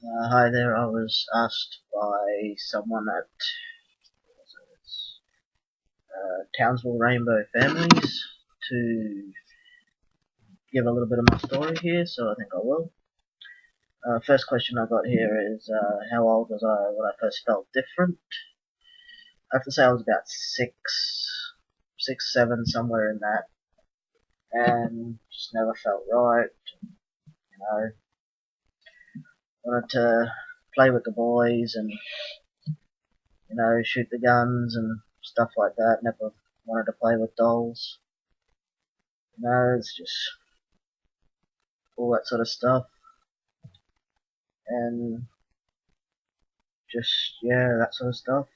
Hi there, I was asked by someone at Townsville Rainbow Families to give a little bit of my story here, so I think I will. First question I got here is how old was I when I first felt different? I have to say I was about six, seven, somewhere in that, and just never felt right. You know, wanted to play with the boys and shoot the guns and stuff like that. Never wanted to play with dolls. It's just all that sort of stuff. And just, yeah, that sort of stuff.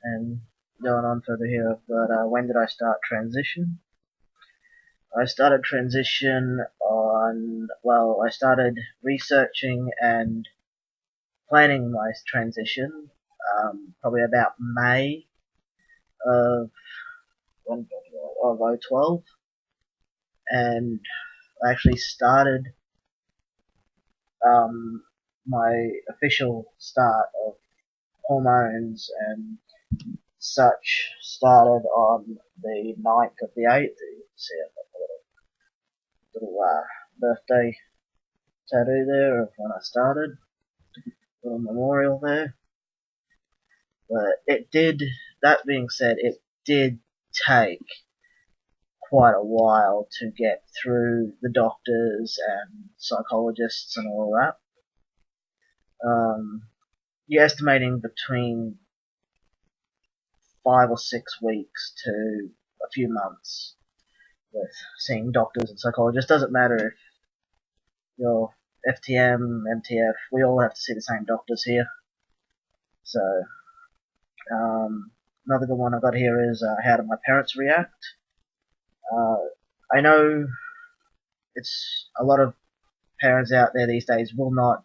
And going on further here, but when did I start transition? I started transition I started researching and planning my transition probably about May of, of 012, and I actually started um, my official start of hormones and such started on the 9th of the 8th. You can see I've got a little birthday tattoo there of when I started, little memorial there. But that being said, it did take quite a while to get through the doctors and psychologists and all that. You're estimating between 5 or 6 weeks to a few months with seeing doctors and psychologists. Doesn't matter if you're FTM, MTF, we all have to see the same doctors here. So, another good one I got here is how do my parents react? Uh, I know it's a lot of parents out there these days will not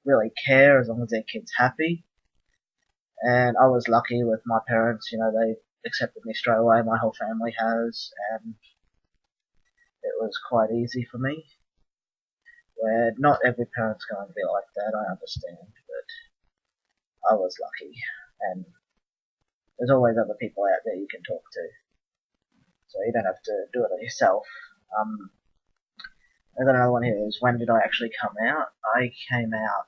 really care as long as their kid's happy. And I was lucky with my parents, they accepted me straight away, my whole family has, and it was quite easy for me. Where not every parent's going to be like that, I understand, but I was lucky. And there's always other people out there you can talk to, so you don't have to do it yourself. I got another one here is when did I actually come out? I came out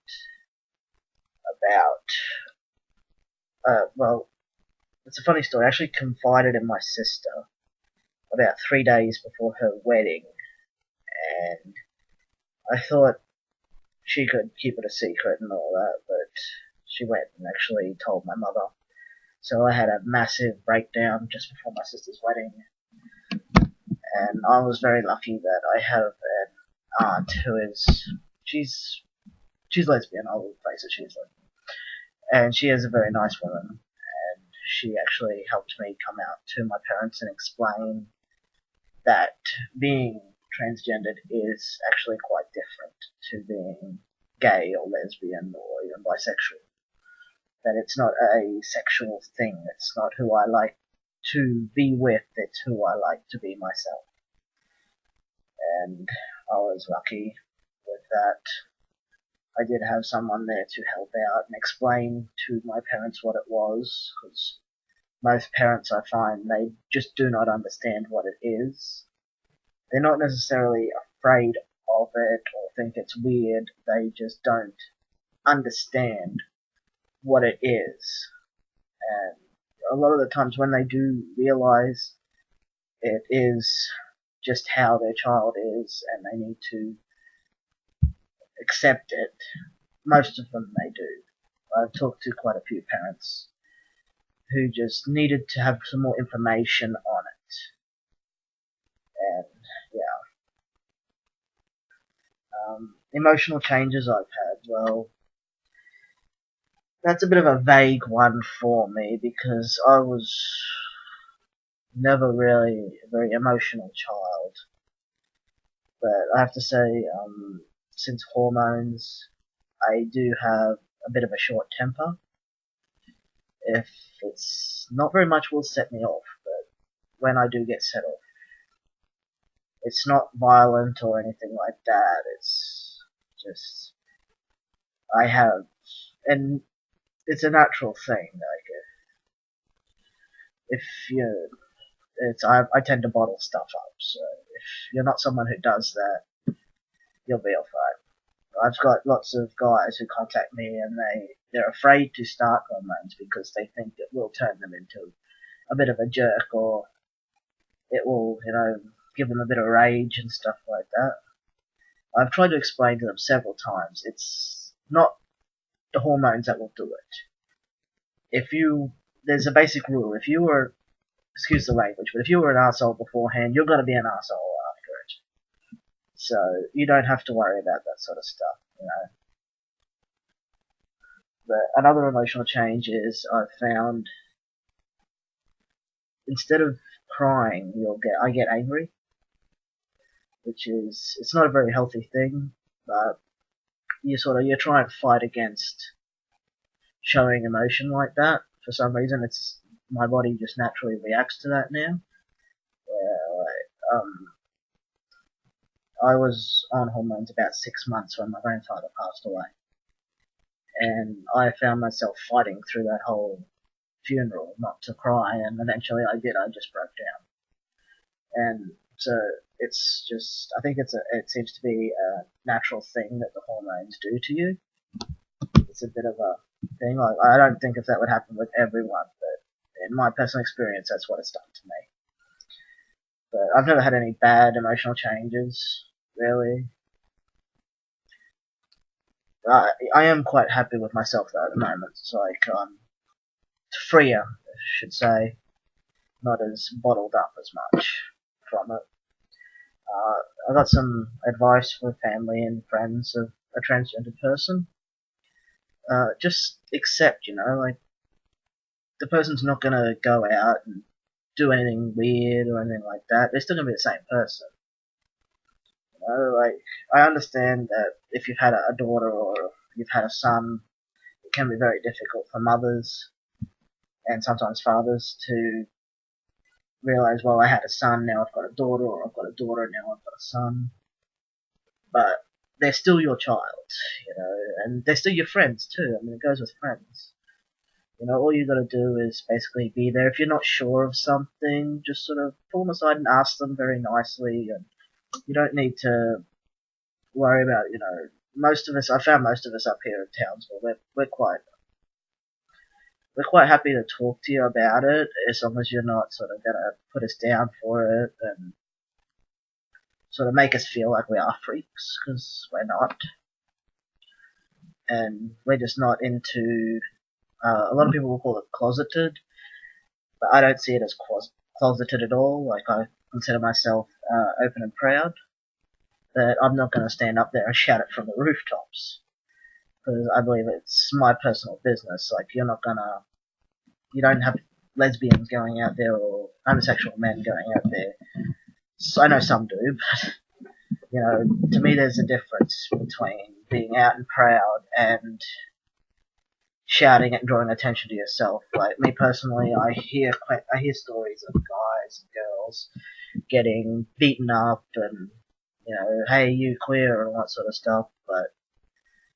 well, it's a funny story. I actually confided in my sister about 3 days before her wedding, and I thought she could keep it a secret and all that, but she went and actually told my mother. So I had a massive breakdown just before my sister's wedding, and I was very lucky that I have an aunt who is she's lesbian. I will face it, she's lesbian, and she is a very nice woman. And she actually helped me come out to my parents and explain that being transgendered is actually quite different to being gay or lesbian or even bisexual. That it's not a sexual thing. It's not who I like to be with. It's who I like to be myself. And I was lucky with that. I did have someone there to help out and explain to my parents what it was, because most parents, I find, they just do not understand what it is. They're not necessarily afraid of it or think it's weird, they just don't understand what it is. And a lot of the times when they do realize it is just how their child is and they need to accept it, most of them they do. I've talked to quite a few parents who just needed to have some more information on it. And yeah, emotional changes I've had, well, that's a bit of a vague one for me because I was never really a very emotional child. But I have to say, since hormones, I do have a bit of a short temper. If it's not very much will set me off, but when I do get set off, it's not violent or anything like that. It's just I have, and it's a natural thing. Like if you, I tend to bottle stuff up. So if you're not someone who does that, you'll be alright. I've got lots of guys who contact me and they're afraid to start hormones because they think it will turn them into a bit of a jerk, or it will, give them a bit of rage and stuff like that. I've tried to explain to them several times. It's not the hormones that will do it. There's a basic rule. If you were, excuse the language, but if you were an asshole beforehand, you're going to be an asshole after it. So you don't have to worry about that sort of stuff. But another emotional change is I've found instead of crying, I get angry, which is, it's not a very healthy thing, but you try and fight against showing emotion like that. For some reason, my body just naturally reacts to that now. I was on hormones about 6 months when my grandfather passed away, and I found myself fighting through that whole funeral not to cry, and eventually I did. I just broke down, and so it's just, I think it seems to be a natural thing that the hormones do to you. It's a bit of a thing. I don't think if that would happen with everyone, but in my personal experience, that's what it's done to me. But I've never had any bad emotional changes, really. I am quite happy with myself though at the moment. It's like freer, I should say, not as bottled up as much from it. I got some advice from family and friends of a transgender person. Just accept, like the person's not gonna go out and do anything weird or anything like that. They're still gonna be the same person. Like I understand that if you've had a daughter or you've had a son, it can be very difficult for mothers and sometimes fathers to realize, well, I had a son, now I've got a daughter, or I've got a daughter, now I've got a son. But they're still your child, and they're still your friends too. I mean, it goes with friends. All you gotta do is basically be there. If you're not sure of something, just sort of pull them aside and ask them very nicely, and you don't need to worry about, I found most of us up here in Townsville, we're quite happy to talk to you about it, as long as you're not sort of gonna put us down for it and sort of make us feel like we are freaks, because we're not. And we're just not into, a lot of people will call it closeted, but I don't see it as closeted at all. Like, I consider myself open and proud, but I'm not going to stand up there and shout it from the rooftops, because I believe it's my personal business. Like, you don't have lesbians going out there or homosexual men going out there. So I know some do, but to me there's a difference between being out and proud and shouting and drawing attention to yourself. Like me personally, I hear stories of guys and girls getting beaten up and hey you queer and all that sort of stuff,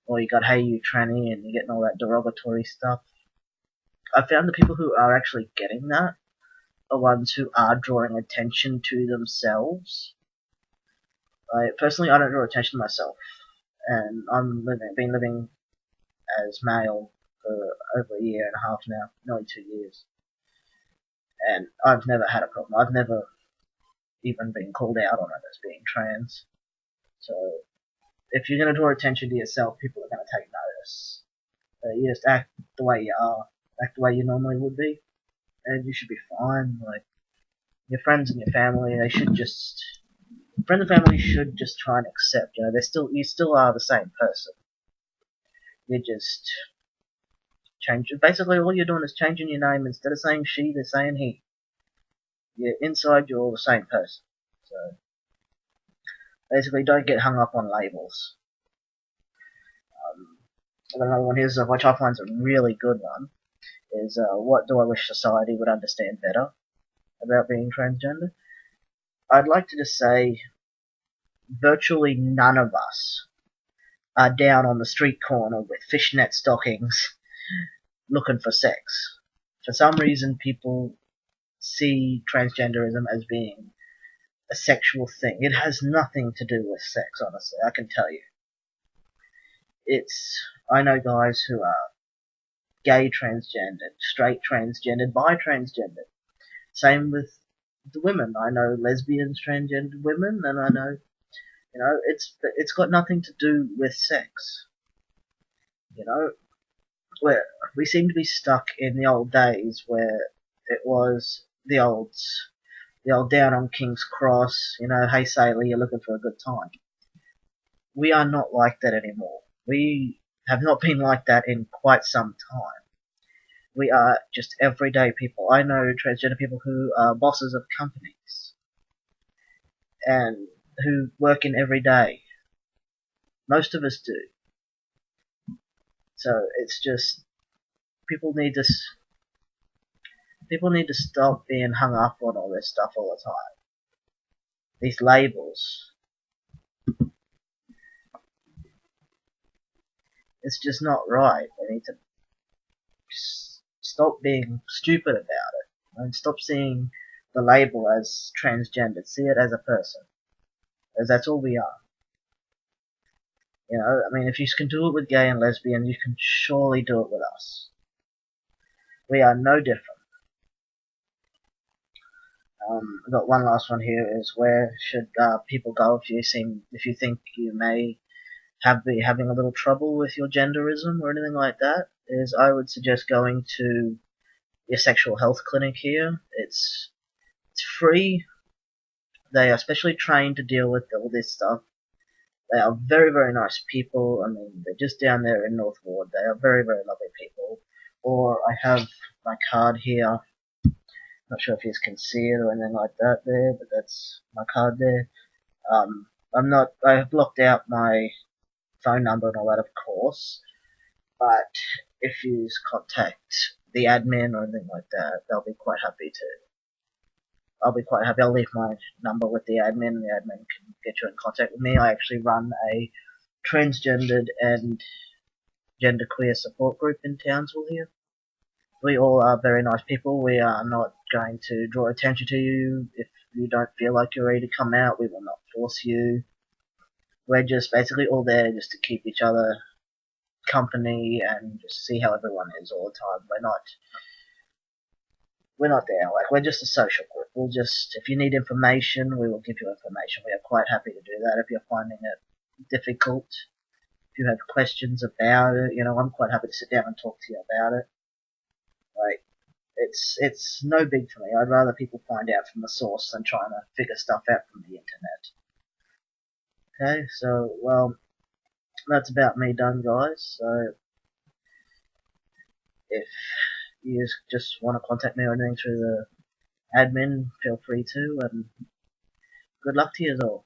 or you got hey you tranny and you're getting all that derogatory stuff. I found the people who are actually getting that are ones who are drawing attention to themselves. Personally, I don't draw attention to myself, and been living as male for over a year and a half now, nearly 2 years, and I've never had a problem. I've never even been called out on it as being trans. So if you're going to draw attention to yourself, people are going to take notice. You just act the way you are, act the way you normally would be, and you should be fine. Like your friends and your family, friends and family should just try and accept. You still are the same person. You just change. Basically, all you're doing is changing your name. Instead of saying she, they're saying he. Inside, you're all the same person. So basically, don't get hung up on labels. Another one here, which I find is a really good one, is what do I wish society would understand better about being transgender? I'd like to just say virtually none of us are down on the street corner with fishnet stockings looking for sex. For some reason, people see transgenderism as being a sexual thing. It has nothing to do with sex, honestly, I can tell you. I know guys who are gay transgendered, straight transgendered, bi transgendered. Same with the women. I know lesbians, transgendered women, and I know, it's got nothing to do with sex. You know, where we seem to be stuck in the old days where it was the old down on King's Cross, hey sailor, you're looking for a good time. We are not like that anymore. We have not been like that in quite some time. We are just everyday people. I know transgender people who are bosses of companies and who work in every day. Most of us do. So it's just people need to stop being hung up on all this stuff all the time. These labels. It's just not right. They need to stop being stupid about it and stop seeing the label as transgender. See it as a person, as that's all we are. If you can do it with gay and lesbian, you can surely do it with us. We are no different. I've got one last one here. Is where should people go if you think you may be having a little trouble with your genderism or anything like that? Is I would suggest going to your sexual health clinic here. It's free. They are specially trained to deal with all this stuff. They are very, very nice people. They're just down there in North Ward. They are very, very lovely people. Or I have my card here. Not sure if you can see it or anything like that there, but that's my card there. I have blocked out my phone number and all that, of course. But if you contact the admin or anything like that, they'll be quite happy to. I'll be quite happy. I'll leave my number with the admin, and the admin can get you in contact with me. I actually run a transgendered and genderqueer support group in Townsville here. We all are very nice people. We are not going to draw attention to you if you don't feel like you're ready to come out. We will not force you. We're just basically all there just to keep each other company and just see how everyone is all the time. We're not there. We're just a social group. If you need information, we will give you information. We are quite happy to do that if you're finding it difficult. If you have questions about it, I'm quite happy to sit down and talk to you about it. It's no big for me. I'd rather people find out from the source than trying to figure stuff out from the internet. Okay, so, well, that's about me done, guys. So, if you just want to contact me or anything through the admin, feel free to, and good luck to you all.